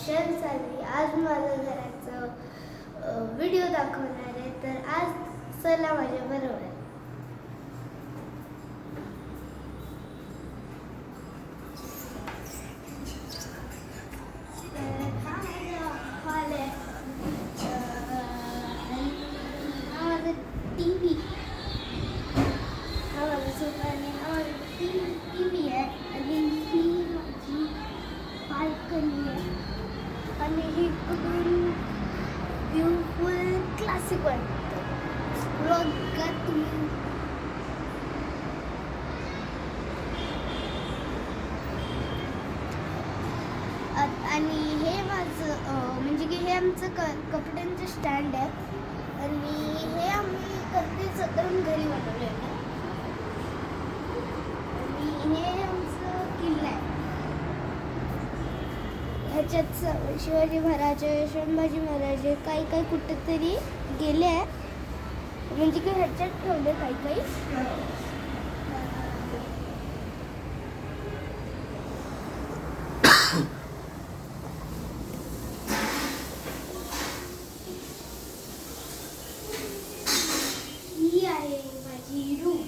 क्षण चालली. आज माझं घराचं व्हिडिओ दाखवणार आहे. तर आज चला माझ्या बरोबर. हा हॉल आहे. हा माझा TV. हा माझा सोफा आणि हा माझा TV आहे. आणि ही माझी बाल्कनी आहे. आणि हे इकडून व्ह्यू फुल क्लासिक वाटतं. बघा तुम्ही. आणि हे माझं म्हणजे की हे आमचं कपड्यांचं स्टँड आहे. आणि हे आम्ही कधी स्वतःहून घरी बनवलेलं आहे. आणि हे आमचं किल्ला आहे. ह्याच्यात शिवाजी महाराज, संभाजी महाराज काही कुठेतरी गेले आहे. म्हणजे की ह्याच्यात ठेवले काही. ही आहे माझी रूम.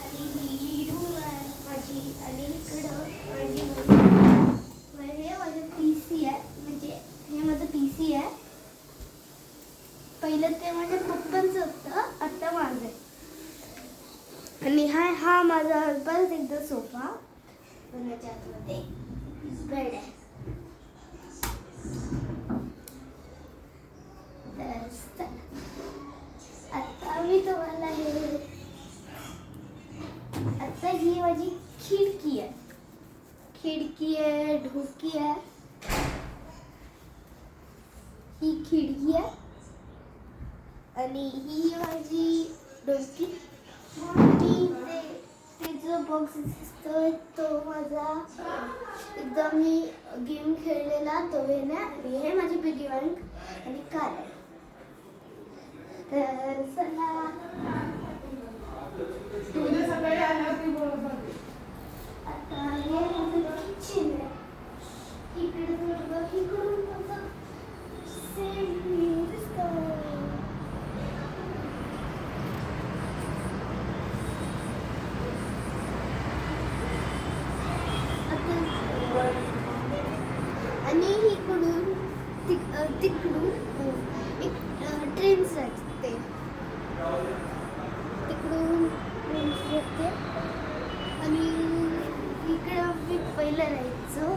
आणि ही रूम आहे माझी. आणि इकडं हे माझं PC आहे. म्हणजे हे माझं PC आहे. पहिलं ते माझ्या पप्पांचं होतं, आता माझं आहे. आणि हा माझा परत एकदा सोफा. पण याच्या आतमध्ये बेड आहे. तर आता मी तुम्हाला आता ही माझी खिडकी आहे. ढोकी आहे. ही खिडकी आहे. आणि ही माझी ढोकी. आणि ते जो बॉक्स दिसतोय तो माझा एकदम मी गेम खेळलेला तो आहे ना. आणि हे माझी पिगी बँक आणि कार आहे. तर चला आता हे माझं किचन आहे. इकडून माझं सेम व्ह्यू दिसतं. आणि इकडून तिकडून एक ट्रेन जाते. तिकडून ट्रेन जाते. आणि इकडं मी पहिलं राहायचो.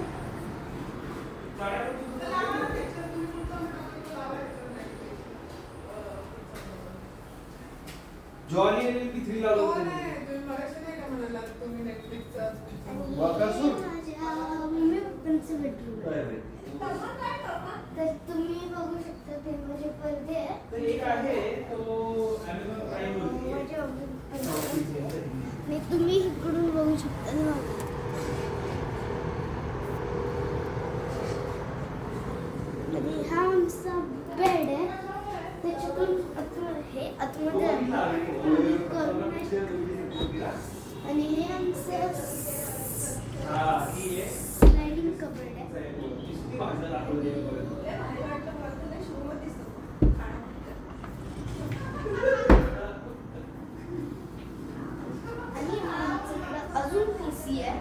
जॉनी आणि मी 3 लावलो होतो. माझ्या मम्मी पप्पांचं बेडरूम. तर तुम्ही बघू शकता ते माझे पडदे आहेत. एक आहे तो Amazon Prime वरती आहे. माझ्या मम्मी पप्पांचे. आणि तुम्ही इकडून बघू शकता ना. आणि हा आमचा बेड आहे. त्याच्यातून हे आतमध्ये आणि हे आमचं स्लायडिंग कबर्ड आहे. आणि आमच्याकडं अजून PC आहे.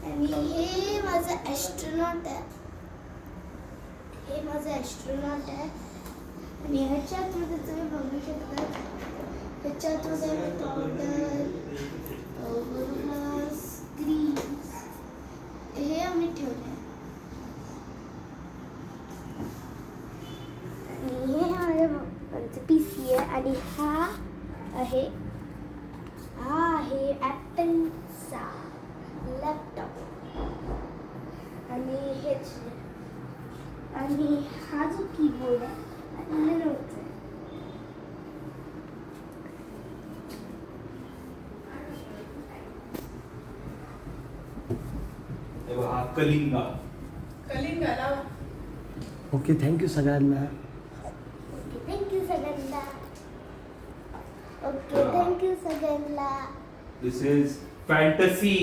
आणि हे माझं ॲस्ट्रोनॉट आहे. आणि ह्याच्यातमध्ये तुम्ही बघू शकता. ह्याच्यातमध्ये पावडर, स्क्रीन हे आम्ही ठेवले. आणि हे माझ्या पप्पांचं PC आहे. आणि हा आहे ॲपलचा लॅपटॉप. आणि आणि हा जो कीबोर्ड आहे Lenovoचा आहे. हा कलिंगा. ओके, थँक्यू सगळ्यांना. थँक्यू सगळ्यांना. ओके हा. थँक्यू सगळ्यांना दिस इज फॅन्टसी